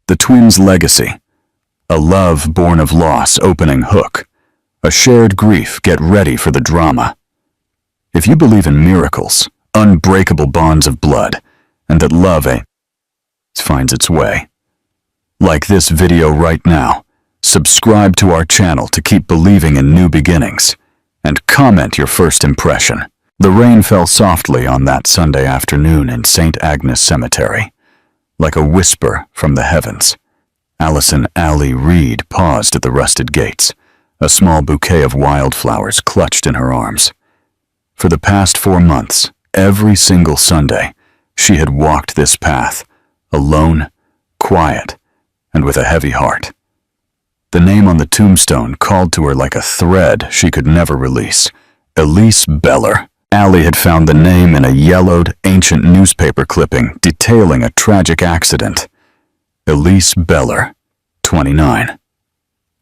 The twins' legacy. A love born of loss opening hook. A shared grief get ready for the drama. If you believe in miracles, unbreakable bonds of blood, and that love finds its way. Like this video right now, subscribe to our channel to keep believing in new beginnings, and comment your first impression. The rain fell softly on that Sunday afternoon in St. Agnes Cemetery, like a whisper from the heavens. Allison Allie Reed paused at the rusted gates, a small bouquet of wildflowers clutched in her arms. For the past 4 months, every single Sunday, she had walked this path, alone, quiet, and with a heavy heart. The name on the tombstone called to her like a thread she could never release. Elise Beller. Allie had found the name in a yellowed, ancient newspaper clipping detailing a tragic accident. Elise Beller, 29.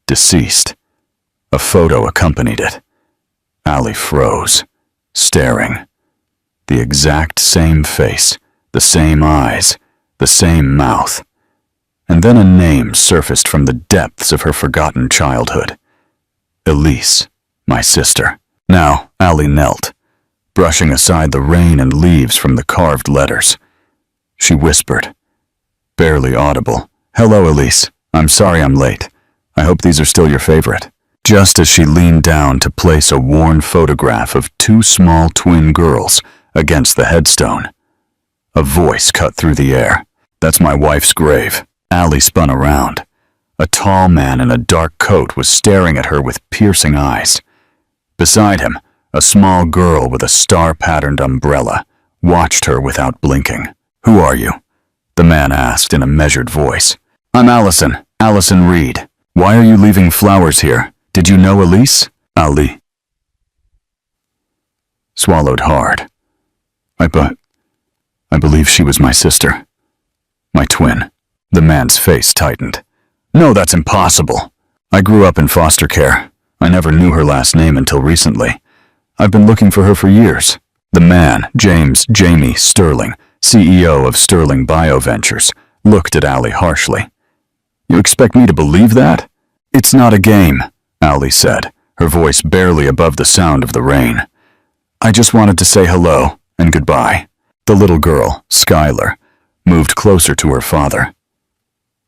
Deceased. A photo accompanied it. Allie froze, staring. The exact same face, the same eyes, the same mouth. And then a name surfaced from the depths of her forgotten childhood. Elise, my sister. Now, Allie knelt, brushing aside the rain and leaves from the carved letters. She whispered, barely audible, "Hello, Elise. I'm sorry I'm late. I hope these are still your favorite." Just as she leaned down to place a worn photograph of 2 small twin girls against the headstone, a voice cut through the air. "That's my wife's grave." Allie spun around. A tall man in a dark coat was staring at her with piercing eyes. Beside him, a small girl with a star-patterned umbrella watched her without blinking. "Who are you?" the man asked in a measured voice. "I'm Allison Reed. Why are you leaving flowers here? Did you know Elise?" Allie swallowed hard. I believe she was my sister. My twin." The man's face tightened. "No, that's impossible. I grew up in foster care. I never knew her last name until recently. I've been looking for her for years." The man, Jamie Sterling, CEO of Sterling BioVentures, looked at Allie harshly. "You expect me to believe that?" "It's not a game," Allie said, her voice barely above the sound of the rain. "I just wanted to say hello and goodbye." The little girl, Skylar, moved closer to her father.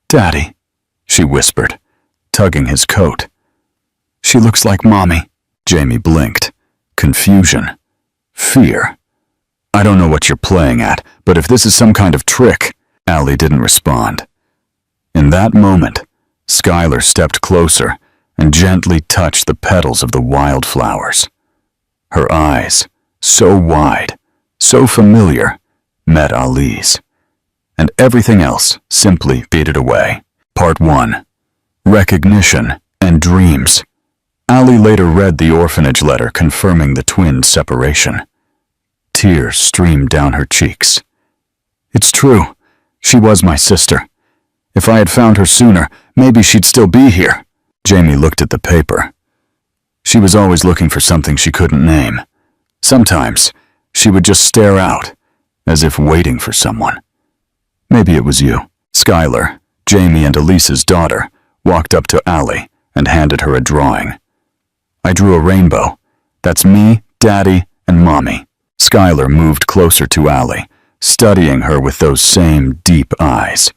"Daddy," she whispered, tugging his coat. "She looks like Mommy." Jamie blinked. Confusion. Fear. "I don't know what you're playing at, but if this is some kind of trick..." Allie didn't respond. In that moment, Skylar stepped closer and gently touched the petals of the wildflowers. Her eyes, so wide, so familiar, met Allie's, and everything else simply faded away. Part 1. Recognition and Dreams. Allie later read the orphanage letter confirming the twins' separation. Tears streamed down her cheeks. "It's true. She was my sister. If I had found her sooner, maybe she'd still be here." Jamie looked at the paper. She was always looking for something she couldn't name. Sometimes, she would just stare out, as if waiting for someone. "Maybe it was you." Skylar, Jamie and Elise's daughter, walked up to Allie and handed her a drawing. "I drew a rainbow. That's me, Daddy, and Mommy." Skylar moved closer to Allie, studying her with those same deep eyes.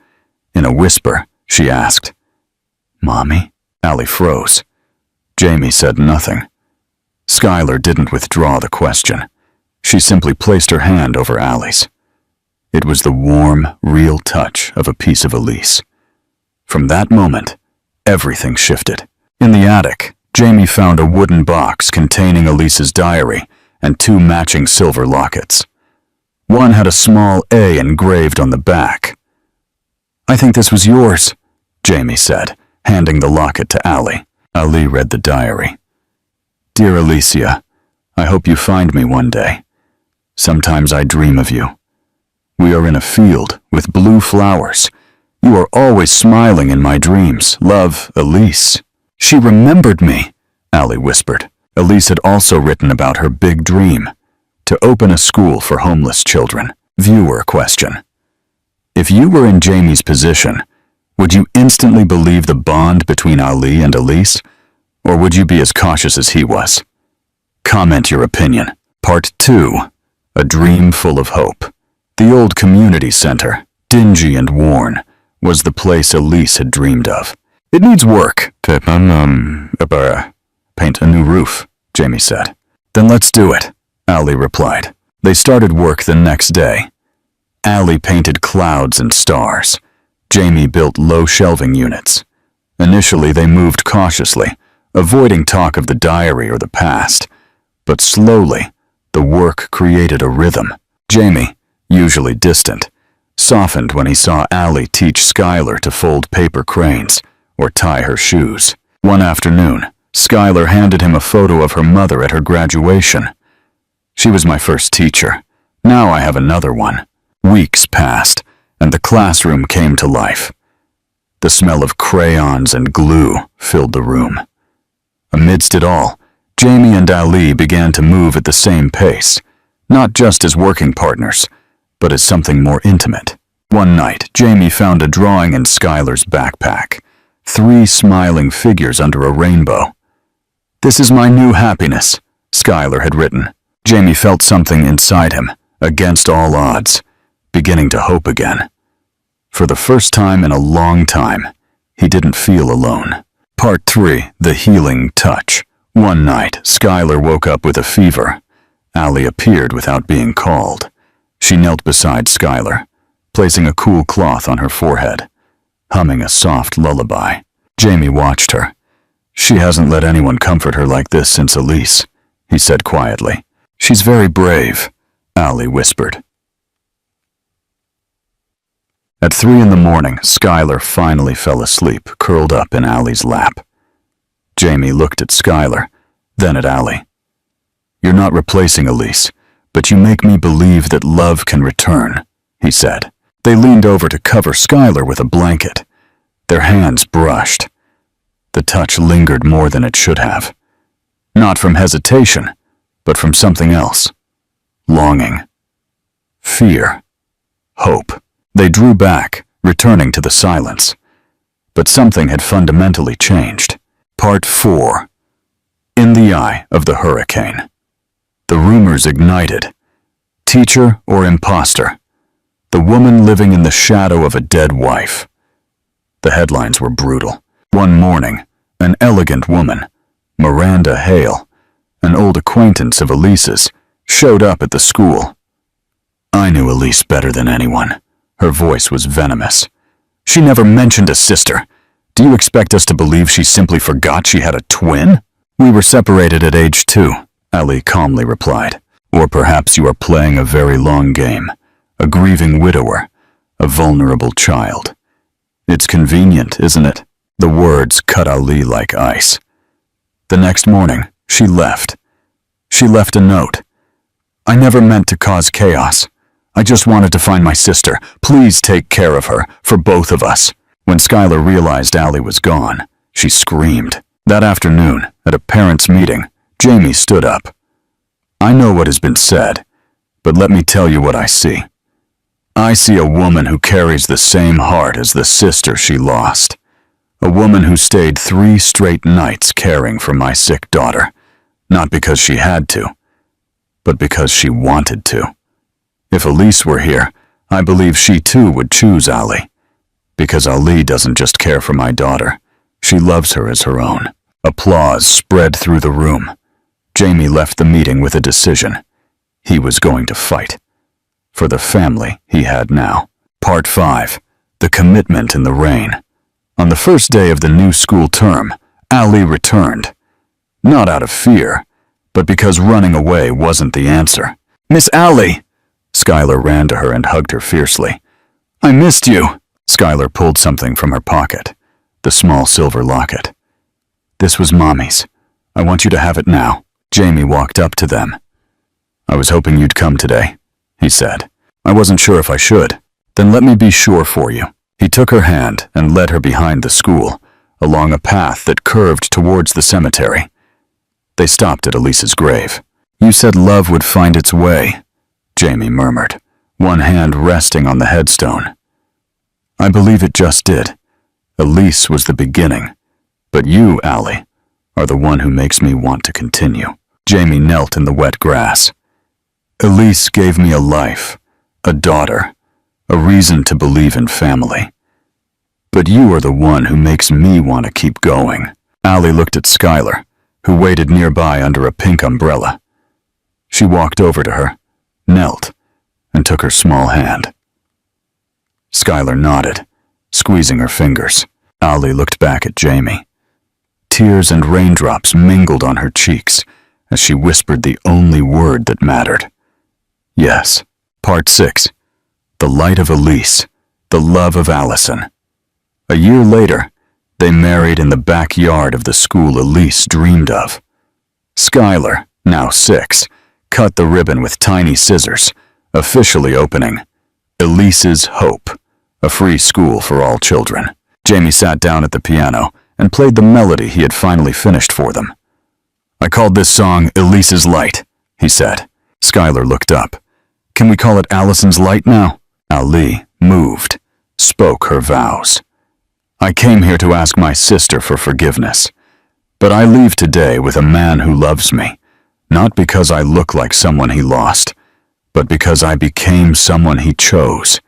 In a whisper, she asked, "Mommy?" Allie froze. Jamie said nothing. Skylar didn't withdraw the question. She simply placed her hand over Allie's. It was the warm, real touch of a piece of Elise. From that moment, everything shifted. In the attic, Jamie found a wooden box containing Elise's diary and 2 matching silver lockets. One had a small A engraved on the back. "I think this was yours," Jamie said, handing the locket to Allie. Allie read the diary. "Dear Alicia, I hope you find me one day. Sometimes I dream of you. We are in a field with blue flowers. You are always smiling in my dreams. Love, Elise." "She remembered me," Allie whispered. Elise had also written about her big dream, to open a school for homeless children. Viewer question. If you were in Jamie's position, Would you instantly believe the bond between Ali and Elise, or would you be as cautious as he was? Comment your opinion. Part 2. A Dream Full of Hope. The old community center, dingy and worn, was the place Elise had dreamed of. It needs work to, paint a new roof, Jamie said. Then let's do it, Ali replied. They started work the next day. Ali painted clouds and stars. Jamie built low shelving units. Initially, they moved cautiously, avoiding talk of the diary or the past. But slowly, the work created a rhythm. Jamie, usually distant, softened when he saw Ali teach Skylar to fold paper cranes or tie her shoes. One afternoon, Skylar handed him a photo of her mother at her graduation. She was my first teacher. Now I have another one. Weeks passed, and the classroom came to life. The smell of crayons and glue filled the room. Amidst it all, Jamie and Ali began to move at the same pace, not just as working partners, but as something more intimate. One night, Jamie found a drawing in Skylar's backpack. 3 smiling figures under a rainbow. "This is my new happiness," Skylar had written. Jamie felt something inside him, against all odds, beginning to hope again. For the first time in a long time, he didn't feel alone. Part 3. The Healing Touch. One night, Skylar woke up with a fever. Ali appeared without being called. She knelt beside Skylar, placing a cool cloth on her forehead, humming a soft lullaby. Jamie watched her. "She hasn't let anyone comfort her like this since Elise," he said quietly. "She's very brave," Ali whispered. At 3 in the morning, Skylar finally fell asleep, curled up in Ali's lap. Jamie looked at Skylar, then at Ali. "You're not replacing Elise, but you make me believe that love can return," he said. They leaned over to cover Skylar with a blanket. Their hands brushed. The touch lingered more than it should have. Not from hesitation, but from something else. Longing. Fear. Hope. They drew back, returning to the silence. But something had fundamentally changed. Part 4. In the Eye of the Hurricane. The rumors ignited. Teacher or imposter? The woman living in the shadow of a dead wife. The headlines were brutal. One morning, an elegant woman, Miranda Hale, an old acquaintance of Elise's, showed up at the school. I knew Elise better than anyone. Her voice was venomous. "She never mentioned a sister. Do you expect us to believe she simply forgot she had a twin?" "We were separated at age 2, Ali calmly replied. "Or perhaps you are playing a very long game. A grieving widower, a vulnerable child. It's convenient, isn't it?" The words cut Ali like ice. The next morning, she left. She left a note. "I never meant to cause chaos. I just wanted to find my sister. Please take care of her, for both of us." When Skylar realized Ali was gone, she screamed. That afternoon, at a parents' meeting, Jamie stood up. "I know what has been said, but let me tell you what I see. I see a woman who carries the same heart as the sister she lost. A woman who stayed 3 straight nights caring for my sick daughter, not because she had to, but because she wanted to. If Elise were here, I believe she too would choose Ali. Because Ali doesn't just care for my daughter, she loves her as her own." Applause spread through the room. Jamie left the meeting with a decision. He was going to fight. For the family he had now. Part 5. The Commitment in the Rain. On the first day of the new school term, Ali returned. Not out of fear, but because running away wasn't the answer. "Miss Ali!" Skylar ran to her and hugged her fiercely. "I missed you." Skylar pulled something from her pocket, the small silver locket. "This was Mommy's. I want you to have it now." Jamie walked up to them. "I was hoping you'd come today," he said. "I wasn't sure if I should." "Then let me be sure for you." He took her hand and led her behind the school, along a path that curved towards the cemetery. They stopped at Elise's grave. "You said love would find its way," Jamie murmured, one hand resting on the headstone. "I believe it just did. Elise was the beginning, but you, Allie, are the one who makes me want to continue. Jamie knelt in the wet grass. Elise gave me a life, a daughter, a reason to believe in family. But you are the one who makes me want to keep going. Allie looked at Skylar, who waited nearby under a pink umbrella. She walked over to her, knelt, and took her small hand. Skylar nodded, squeezing her fingers. Allie looked back at Jamie. Tears and raindrops mingled on her cheeks as she whispered the only word that mattered. Yes. Part 6. The Light of Elise, the Love of Allison. A year later, they married in the backyard of the school Elise dreamed of. Skylar, now 6, cut the ribbon with tiny scissors, officially opening Elise's Hope, a free school for all children. Jamie sat down at the piano and played the melody he had finally finished for them. I called this song Elise's Light, he said. Skylar looked up. Can we call it Allison's Light now? Ali moved, spoke her vows. I came here to ask my sister for forgiveness, but I leave today with a man who loves me, not because I look like someone he lost, but because I became someone he chose,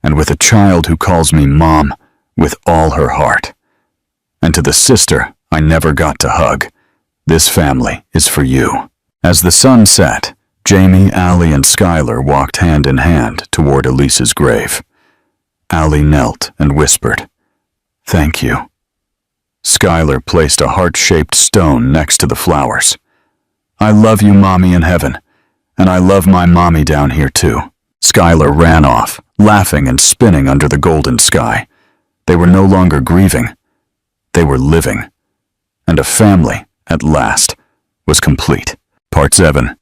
and with a child who calls me Mom with all her heart. And to the sister I never got to hug, this family is for you. As the sun set, Jamie, Allie, and Skylar walked hand in hand toward Elise's grave. Allie knelt and whispered, "Thank you." Skylar placed a heart-shaped stone next to the flowers. I love you, Mommy in heaven, and I love my mommy down here too. Skylar ran off, laughing and spinning under the golden sky. They were no longer grieving. They were living. And a family, at last, was complete. Part 7.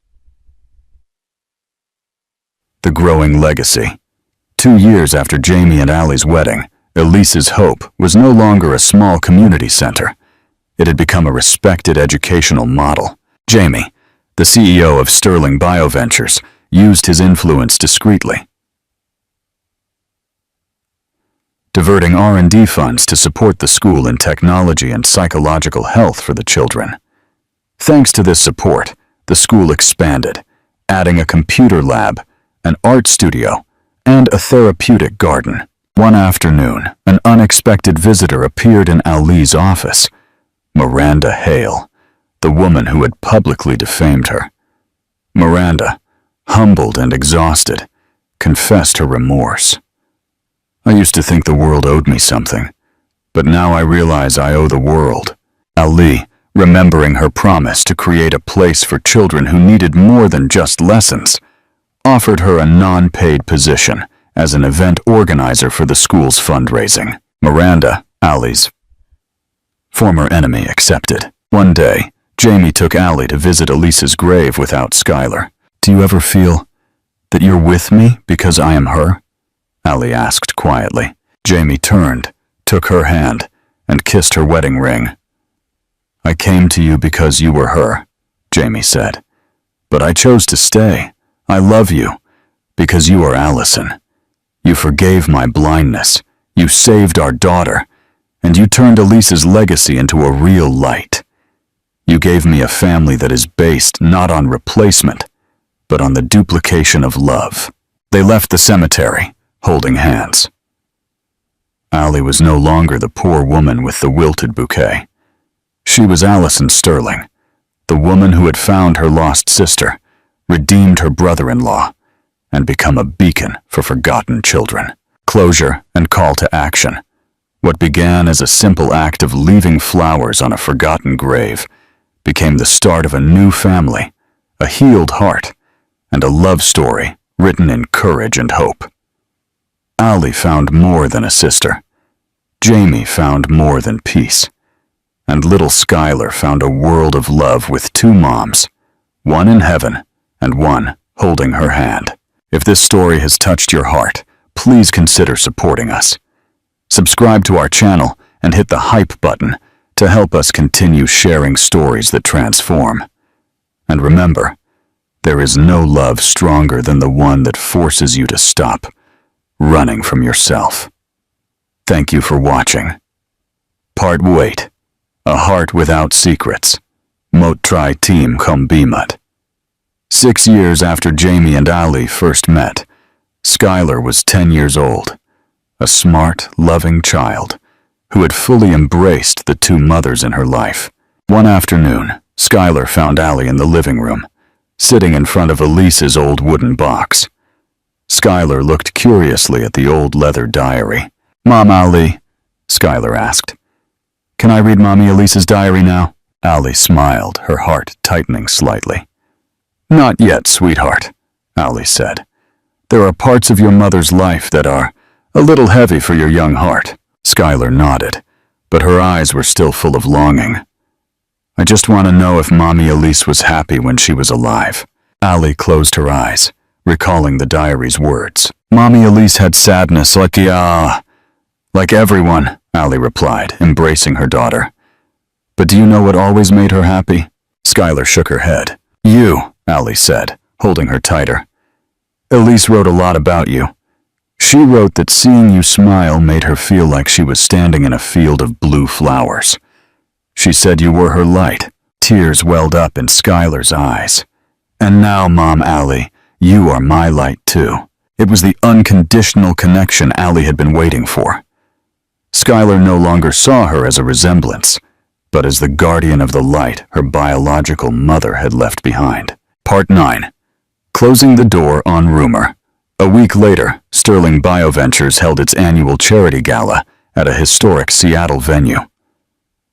The Growing Legacy. 2 years after Jamie and Allie's wedding, Elise's Hope was no longer a small community center. It had become a respected educational model. Jamie, the CEO of Sterling BioVentures, used his influence discreetly, diverting R&D funds to support the school in technology and psychological health for the children. Thanks to this support, the school expanded, adding a computer lab, an art studio, and a therapeutic garden. One afternoon, an unexpected visitor appeared in Ali's office, Miranda Hale, the woman who had publicly defamed her. Miranda, humbled and exhausted, confessed her remorse. I used to think the world owed me something, but now I realize I owe the world. Ali, remembering her promise to create a place for children who needed more than just lessons, offered her a non-paid position as an event organizer for the school's fundraising. Miranda, Ali's former enemy, accepted. One day, Jamie took Allie to visit Elise's grave without Skylar. Do you ever feel that you're with me because I am her? Allie asked quietly. Jamie turned, took her hand, and kissed her wedding ring. I came to you because you were her, Jamie said. But I chose to stay. I love you because you are Allison. You forgave my blindness. You saved our daughter. And you turned Elise's legacy into a real light. You gave me a family that is based not on replacement, but on the duplication of love. They left the cemetery, holding hands. Allie was no longer the poor woman with the wilted bouquet. She was Allison Sterling, the woman who had found her lost sister, redeemed her brother-in-law, and become a beacon for forgotten children. Closure and call to action. What began as a simple act of leaving flowers on a forgotten grave became the start of a new family, a healed heart, and a love story written in courage and hope. Allie found more than a sister. Jamie found more than peace. And little Skylar found a world of love with 2 moms, one in heaven and one holding her hand. If this story has touched your heart, please consider supporting us. Subscribe to our channel and hit the hype button to help us continue sharing stories that transform. And remember, there is no love stronger than the one that forces you to stop running from yourself. Thank you for watching. Part Wait. A Heart Without Secrets. Mot Tri Team Kombimat. 6 years after Jamie and Ali first met, Skylar was 10 years old, a smart, loving child who had fully embraced the two mothers in her life. One afternoon, Skylar found Ali in the living room, sitting in front of Elise's old wooden box. Skylar looked curiously at the old leather diary. "Mom, Ali," Skylar asked. "Can I read Mommy Elise's diary now?" Ali smiled, her heart tightening slightly. "Not yet, sweetheart," Ali said. "There are parts of your mother's life that are a little heavy for your young heart." Skylar nodded, but her eyes were still full of longing. "I just want to know if Mommy Elise was happy when she was alive." Ali closed her eyes, recalling the diary's words. "Mommy Elise had sadness like everyone," Ali replied, embracing her daughter. "But do you know what always made her happy?" Skylar shook her head. "You," Ali said, holding her tighter. "Elise wrote a lot about you. She wrote that seeing you smile made her feel like she was standing in a field of blue flowers. She said you were her light." Tears welled up in Skylar's eyes. "And now, Mom Ali, you are my light too." It was the unconditional connection Ali had been waiting for. Skylar no longer saw her as a resemblance, but as the guardian of the light her biological mother had left behind. Part 9. Closing the door on rumor. A week later, Sterling BioVentures held its annual charity gala at a historic Seattle venue.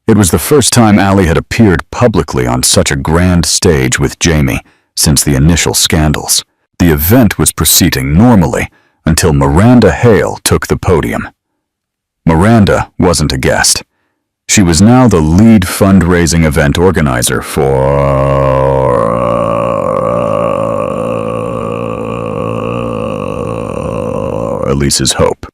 It was the first time Ali had appeared publicly on such a grand stage with Jamie since the initial scandals. The event was proceeding normally until Miranda Hale took the podium. Miranda wasn't a guest. She was now the lead fundraising event organizer for Elise's hope.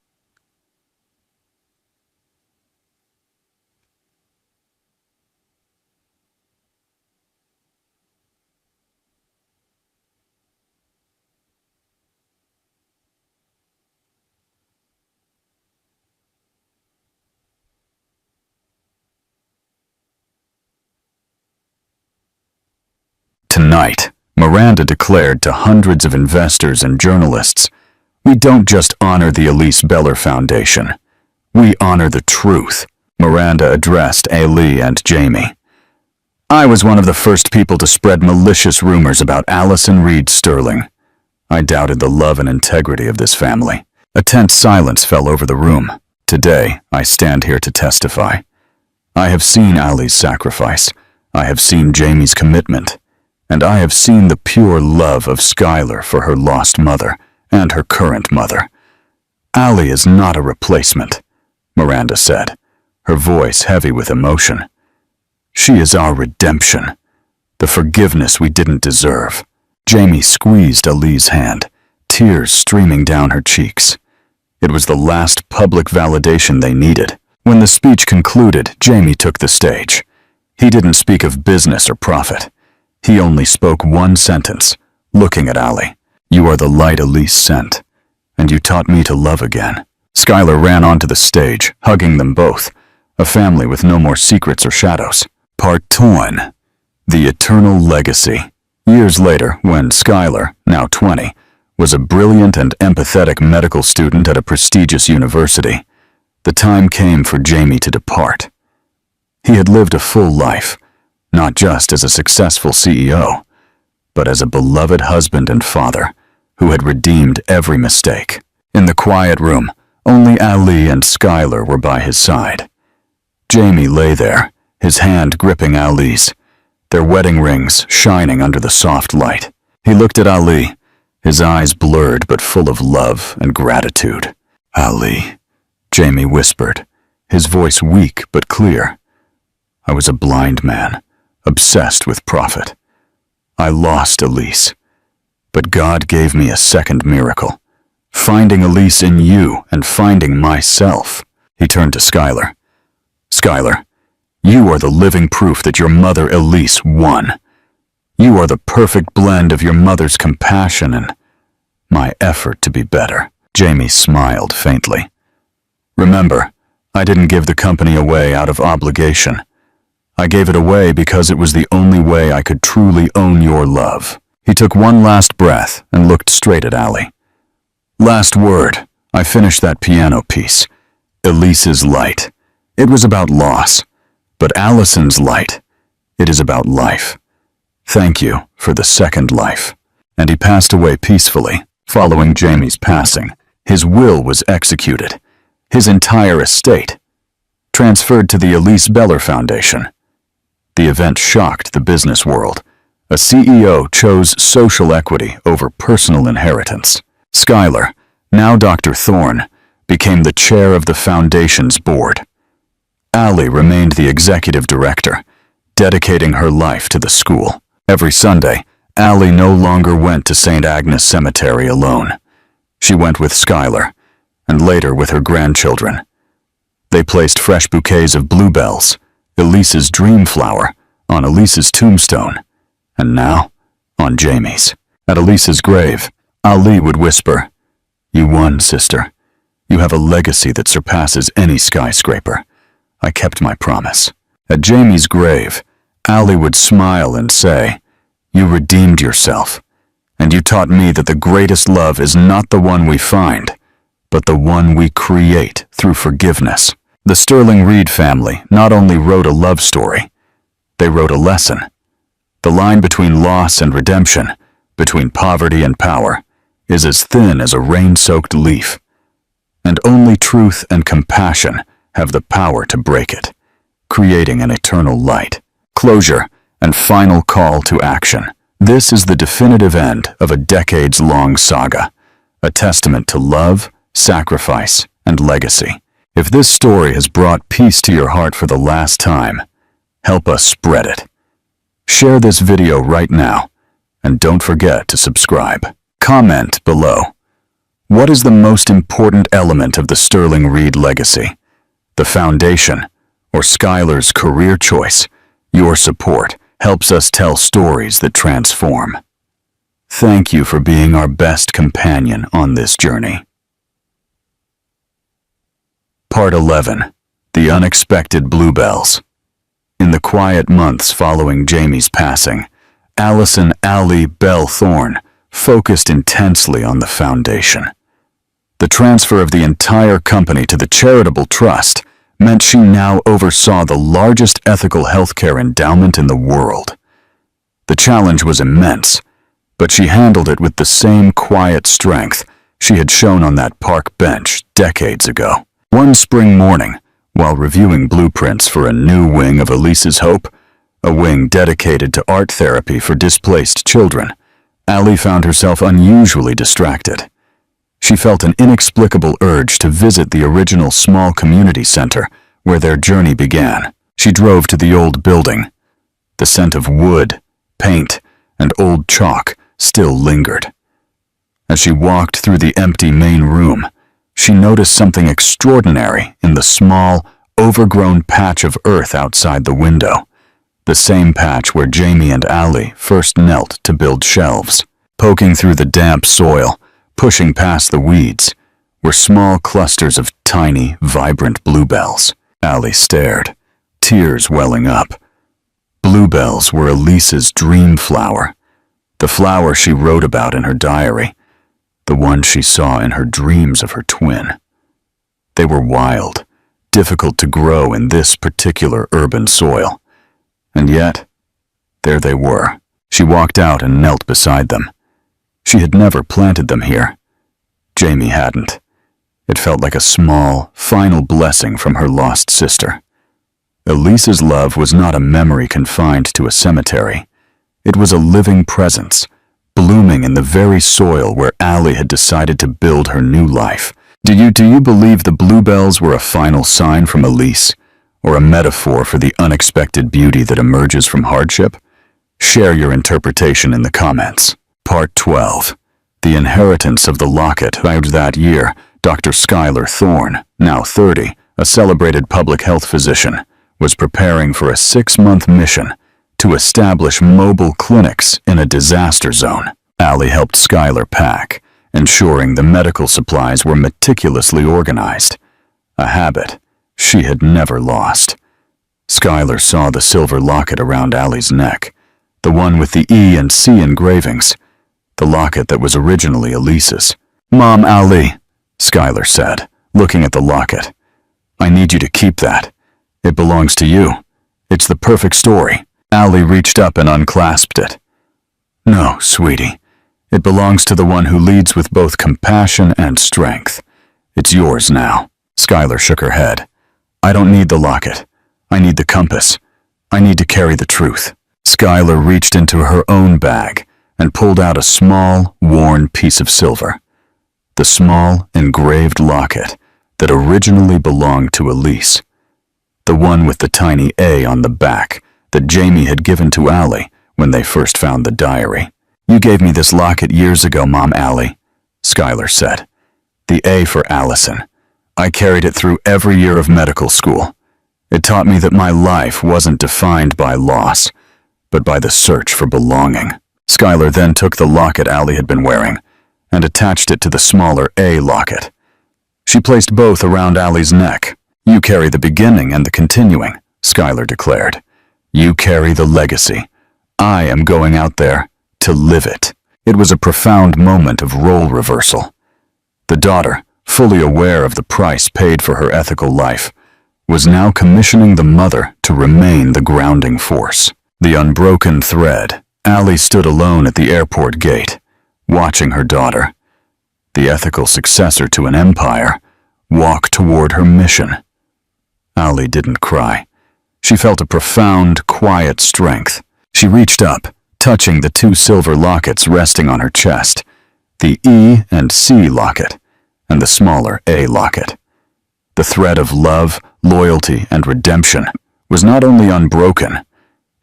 Tonight, Miranda declared to hundreds of investors and journalists, "We don't just honor the Elise Beller Foundation. We honor the truth." Miranda addressed Ali and Jamie. "I was one of the first people to spread malicious rumors about Allison Reed Sterling. I doubted the love and integrity of this family." A tense silence fell over the room. "Today, I stand here to testify. I have seen Ali's sacrifice. I have seen Jamie's commitment. And I have seen the pure love of Skylar for her lost mother and her current mother. Ali is not a replacement," Miranda said, her voice heavy with emotion. "She is our redemption, the forgiveness we didn't deserve." Jamie squeezed Ali's hand, tears streaming down her cheeks. It was the last public validation they needed. When the speech concluded, Jamie took the stage. He didn't speak of business or profit. He only spoke one sentence, looking at Ali. "You are the light Elise sent, and you taught me to love again." Skylar ran onto the stage, hugging them both, a family with no more secrets or shadows. Part 10. The Eternal Legacy. Years later, when Skylar, now 20, was a brilliant and empathetic medical student at a prestigious university, the time came for Jamie to depart. He had lived a full life, not just as a successful CEO, but as a beloved husband and father who had redeemed every mistake. In the quiet room, only Ali and Skylar were by his side. Jamie lay there, his hand gripping Ali's, their wedding rings shining under the soft light. He looked at Ali, his eyes blurred but full of love and gratitude. "Ali," Jamie whispered, his voice weak but clear. "I was a blind man, obsessed with profit. I lost Elise, but God gave me a second miracle, finding Elise in you and finding myself." He turned to Skylar. "Skylar, you are the living proof that your mother Elise won. You are the perfect blend of your mother's compassion and my effort to be better." Jamie smiled faintly. "Remember, I didn't give the company away out of obligation. I gave it away because it was the only way I could truly own your love." He took one last breath and looked straight at Allie. "Last word. I finished that piano piece. Elise's light. It was about loss. But Allison's light. It is about life. Thank you for the second life." And he passed away peacefully. Following Jamie's passing, his will was executed. His entire estate transferred to the Elise Beller Foundation. The event shocked the business world. A CEO chose social equity over personal inheritance. Skylar, now Dr. Thorne, became the chair of the foundation's board. Allie remained the executive director, dedicating her life to the school. Every Sunday, Allie no longer went to St. Agnes Cemetery alone. She went with Skylar, and later with her grandchildren. They placed fresh bouquets of bluebells, Elise's dream flower, on Elise's tombstone, and now on Jamie's. At Elise's grave, Ali would whisper, "You won, sister. You have a legacy that surpasses any skyscraper. I kept my promise." At Jamie's grave, Ali would smile and say, "You redeemed yourself, and you taught me that the greatest love is not the one we find, but the one we create through forgiveness." The Sterling Reed family not only wrote a love story, they wrote a lesson. The line between loss and redemption, between poverty and power, is as thin as a rain-soaked leaf, and only truth and compassion have the power to break it, creating an eternal light. Closure and final call to action. This is the definitive end of a decades-long saga, a testament to love, sacrifice, and legacy. If this story has brought peace to your heart for the last time, help us spread it. Share this video right now, and don't forget to subscribe. Comment below. What is the most important element of the Sterling Reed legacy? The foundation, or Skylar's career choice? Your support helps us tell stories that transform. Thank you for being our best companion on this journey. Part 11. The Unexpected Bluebells. In the quiet months following Jamie's passing, Allison Allie Bell Thorne focused intensely on the foundation. The transfer of the entire company to the charitable trust meant she now oversaw the largest ethical healthcare endowment in the world. The challenge was immense, but she handled it with the same quiet strength she had shown on that park bench decades ago. One spring morning, while reviewing blueprints for a new wing of Elise's Hope, a wing dedicated to art therapy for displaced children, Allie found herself unusually distracted. She felt an inexplicable urge to visit the original small community center where their journey began. She drove to the old building. The scent of wood, paint, and old chalk still lingered. As she walked through the empty main room, she noticed something extraordinary in the small, overgrown patch of earth outside the window, the same patch where Jamie and Allie first knelt to build shelves. Poking through the damp soil, pushing past the weeds, were small clusters of tiny, vibrant bluebells. Allie stared, tears welling up. Bluebells were Elise's dream flower, the flower she wrote about in her diary, the one she saw in her dreams of her twin. They were wild, difficult to grow in this particular urban soil. And yet, there they were. She walked out and knelt beside them. She had never planted them here. Jamie hadn't. It felt like a small, final blessing from her lost sister. Elise's love was not a memory confined to a cemetery. It was a living presence, blooming in the very soil where Allie had decided to build her new life. Do you believe the bluebells were a final sign from Elise, or a metaphor for the unexpected beauty that emerges from hardship? Share your interpretation in the comments. Part 12. The inheritance of the locket. That year, Dr. Skylar Thorne, now 30, a celebrated public health physician, was preparing for a 6-month mission to establish mobile clinics in a disaster zone. Allie helped Skylar pack, ensuring the medical supplies were meticulously organized, a habit she had never lost. Skylar saw the silver locket around Allie's neck, the one with the E and C engravings, the locket that was originally Elise's. "Mom, Allie," Skylar said, looking at the locket. "I need you to keep that. It belongs to you. It's the perfect story." Allie reached up and unclasped it. "No, sweetie. It belongs to the one who leads with both compassion and strength. It's yours now." Skylar shook her head. "I don't need the locket. I need the compass. I need to carry the truth." Skylar reached into her own bag and pulled out a small, worn piece of silver. The small, engraved locket that originally belonged to Elise. The one with the tiny A on the back that Jamie had given to Allie when they first found the diary. "You gave me this locket years ago, Mom, Allie," Skylar said. "The A for Allison. I carried it through every year of medical school. It taught me that my life wasn't defined by loss, but by the search for belonging." Skylar then took the locket Allie had been wearing and attached it to the smaller A locket. She placed both around Allie's neck. "You carry the beginning and the continuing," Skylar declared. "You carry the legacy. I am going out there to live it." It was a profound moment of role reversal. The daughter, fully aware of the price paid for her ethical life, was now commissioning the mother to remain the grounding force. The unbroken thread. Allie stood alone at the airport gate, watching her daughter, the ethical successor to an empire, walk toward her mission. Allie didn't cry. She felt a profound, quiet strength. She reached up, touching the two silver lockets resting on her chest, the E and C locket, and the smaller A locket. The thread of love, loyalty, and redemption was not only unbroken,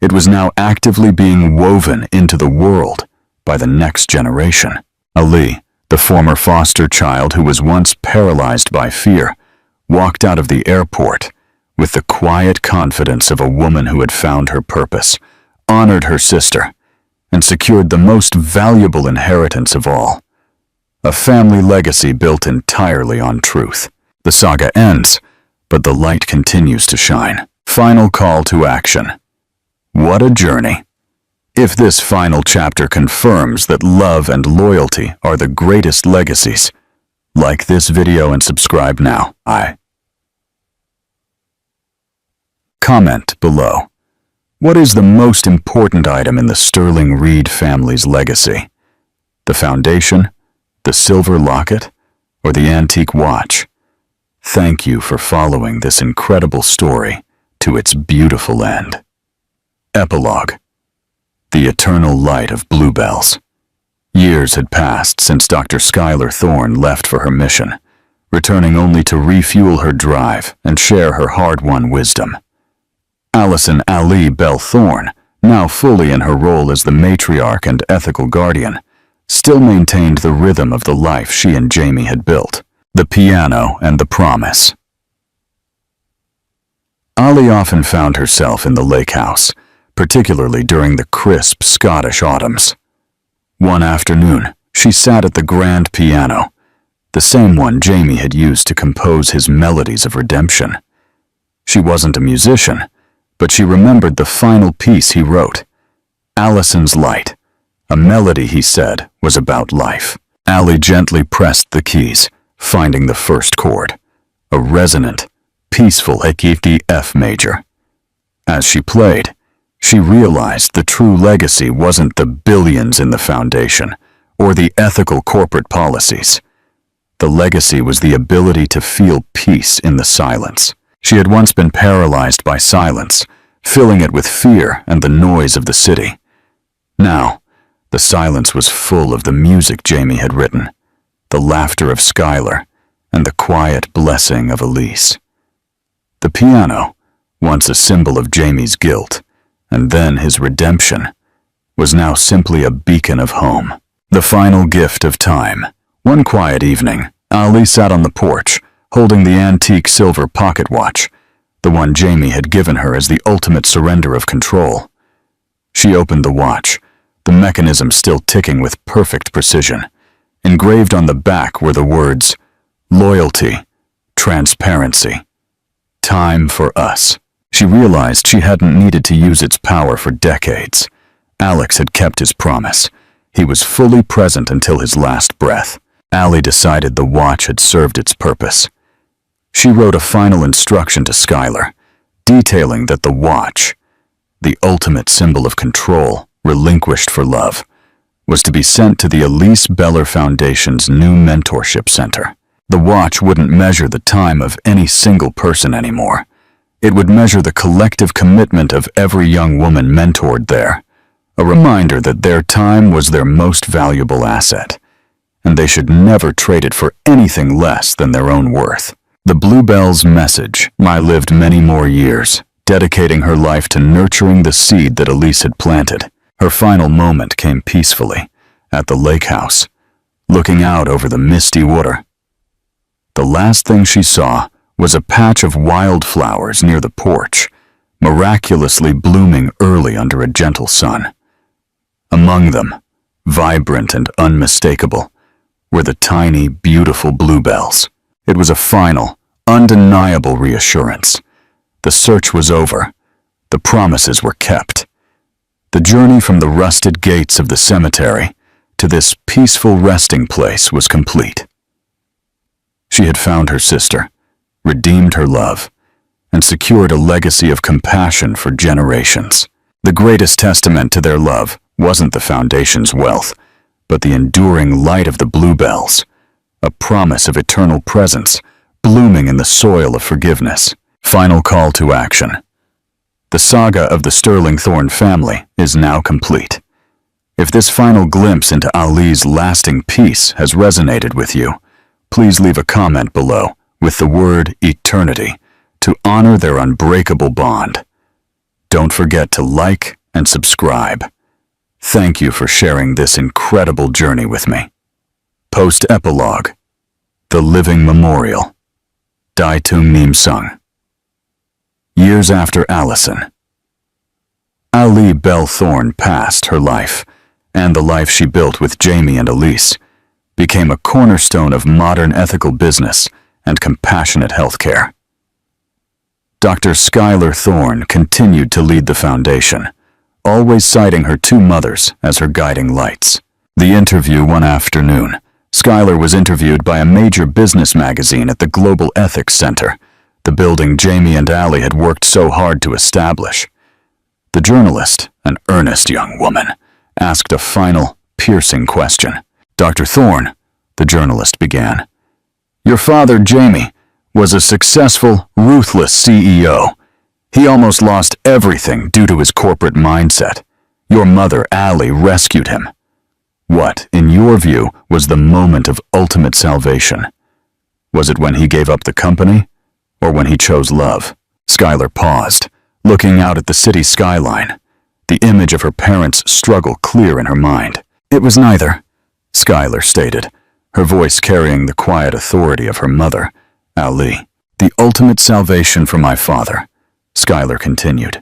it was now actively being woven into the world by the next generation. Ali, the former foster child who was once paralyzed by fear, walked out of the airport with the quiet confidence of a woman who had found her purpose, honored her sister, and secured the most valuable inheritance of all, a family legacy built entirely on truth. The saga ends, but the light continues to shine. Final call to action. What a journey. If this final chapter confirms that love and loyalty are the greatest legacies, like this video and subscribe now. Comment below. What is the most important item in the Sterling Reed family's legacy? The foundation, the silver locket, or the antique watch? Thank you for following this incredible story to its beautiful end. Epilogue. The eternal light of bluebells. Years had passed since Dr. Skylar Thorne left for her mission, returning only to refuel her drive and share her hard-won wisdom. Allison Ali Bell Thorne, now fully in her role as the matriarch and ethical guardian, still maintained the rhythm of the life she and Jamie had built. The piano and the promise. Ali often found herself in the lake house, particularly during the crisp Scottish autumns. One afternoon, she sat at the grand piano, the same one Jamie had used to compose his melodies of redemption. She wasn't a musician, but she remembered the final piece he wrote, Allison's Light, a melody he said was about life. Ali gently pressed the keys, finding the first chord, a resonant, peaceful F major. As she played, she realized the true legacy wasn't the billions in the foundation or the ethical corporate policies. The legacy was the ability to feel peace in the silence. She had once been paralyzed by silence, filling it with fear and the noise of the city. Now, the silence was full of the music Jamie had written, the laughter of Skylar, and the quiet blessing of Elise. The piano, once a symbol of Jamie's guilt, and then his redemption, was now simply a beacon of home. The final gift of time. One quiet evening, Ali sat on the porch, holding the antique silver pocket watch, the one Jamie had given her as the ultimate surrender of control. She opened the watch, the mechanism still ticking with perfect precision. Engraved on the back were the words, loyalty, transparency, Time for us. She realized she hadn't needed to use its power for decades. Alex had kept his promise. He was fully present until his last breath. Allie decided the watch had served its purpose. She wrote a final instruction to Skylar, detailing that the watch, the ultimate symbol of control relinquished for love, was to be sent to the Elise Beller Foundation's new mentorship center. The watch wouldn't measure the time of any single person anymore. It would measure the collective commitment of every young woman mentored there, a reminder that their time was their most valuable asset, and they should never trade it for anything less than their own worth. The Bluebell's message, I lived many more years, dedicating her life to nurturing the seed that Elise had planted. Her final moment came peacefully, at the lake house, looking out over the misty water. The last thing she saw was a patch of wildflowers near the porch, miraculously blooming early under a gentle sun. Among them, vibrant and unmistakable, were the tiny, beautiful bluebells. It was a final, undeniable reassurance. The search was over. The promises were kept. The journey from the rusted gates of the cemetery to this peaceful resting place was complete. She had found her sister, redeemed her love, and secured a legacy of compassion for generations. The greatest testament to their love wasn't the foundation's wealth, but the enduring light of the bluebells, a promise of eternal presence blooming in the soil of forgiveness. Final call to action. The saga of the Sterling Thorne family is now complete. If this final glimpse into Ali's lasting peace has resonated with you, please leave a comment below with the word eternity to honor their unbreakable bond. Don't forget to like and subscribe. Thank you for sharing this incredible journey with me. Post-epilogue. The Living Memorial. Dai Tung Neem Sung. Years after Allison. Ali Bell Thorne passed. Her life, and the life she built with Jamie and Elise, became a cornerstone of modern ethical business and compassionate healthcare. Dr. Skylar Thorne continued to lead the foundation, always citing her two mothers as her guiding lights. The interview one afternoon, Skylar was interviewed by a major business magazine at the Global Ethics Center, the building Jamie and Allie had worked so hard to establish. The journalist, an earnest young woman, asked a final, piercing question. Dr. Thorne, the journalist began, your father, Jamie, was a successful, ruthless CEO. He almost lost everything due to his corporate mindset. Your mother, Allie, rescued him. What, in your view, was the moment of ultimate salvation? Was it when he gave up the company, or when he chose love? Skylar paused, looking out at the city skyline, the image of her parents' struggle clear in her mind. It was neither, Skylar stated, her voice carrying the quiet authority of her mother, Ali. The ultimate salvation for my father, Skylar continued,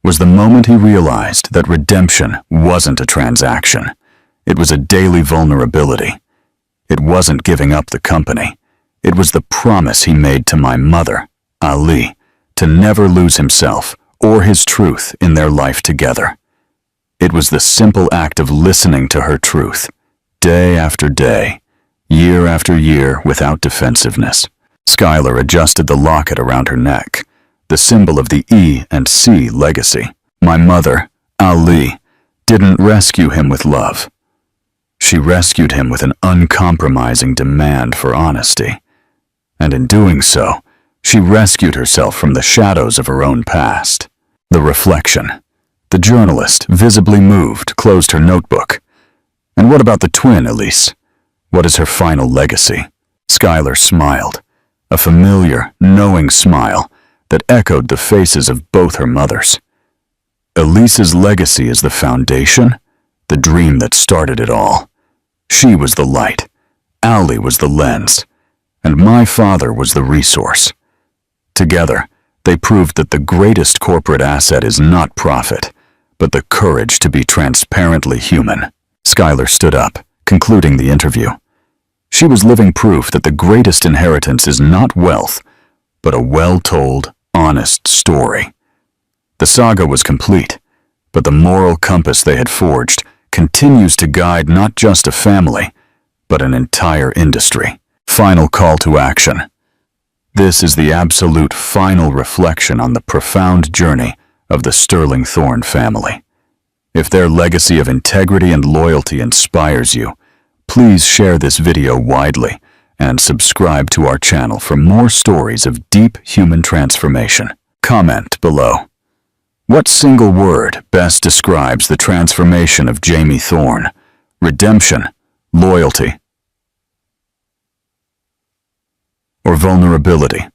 was the moment he realized that redemption wasn't a transaction. It was a daily vulnerability. It wasn't giving up the company. It was the promise he made to my mother, Ali, to never lose himself or his truth in their life together. It was the simple act of listening to her truth, day after day, year after year, without defensiveness. Skylar adjusted the locket around her neck, the symbol of the E and C legacy. My mother, Ali, didn't rescue him with love. She rescued him with an uncompromising demand for honesty. And in doing so, she rescued herself from the shadows of her own past. The reflection. The journalist, visibly moved, closed her notebook. And what about the twin, Elise? What is her final legacy? Skylar smiled, a familiar, knowing smile that echoed the faces of both her mothers. Elise's legacy is the foundation, the dream that started it all. She was the light, Allie was the lens, and my father was the resource. Together, they proved that the greatest corporate asset is not profit, but the courage to be transparently human. Skylar stood up, concluding the interview. She was living proof that the greatest inheritance is not wealth, but a well-told, honest story. The saga was complete, but the moral compass they had forged continues to guide not just a family, but an entire industry. Final call to action. This is the absolute final reflection on the profound journey of the Sterling Thorne family. If their legacy of integrity and loyalty inspires you, please share this video widely and subscribe to our channel for more stories of deep human transformation. Comment below. What single word best describes the transformation of Jamie Thorne? Redemption, loyalty, or vulnerability?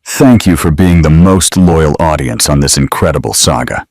Thank you for being the most loyal audience on this incredible saga.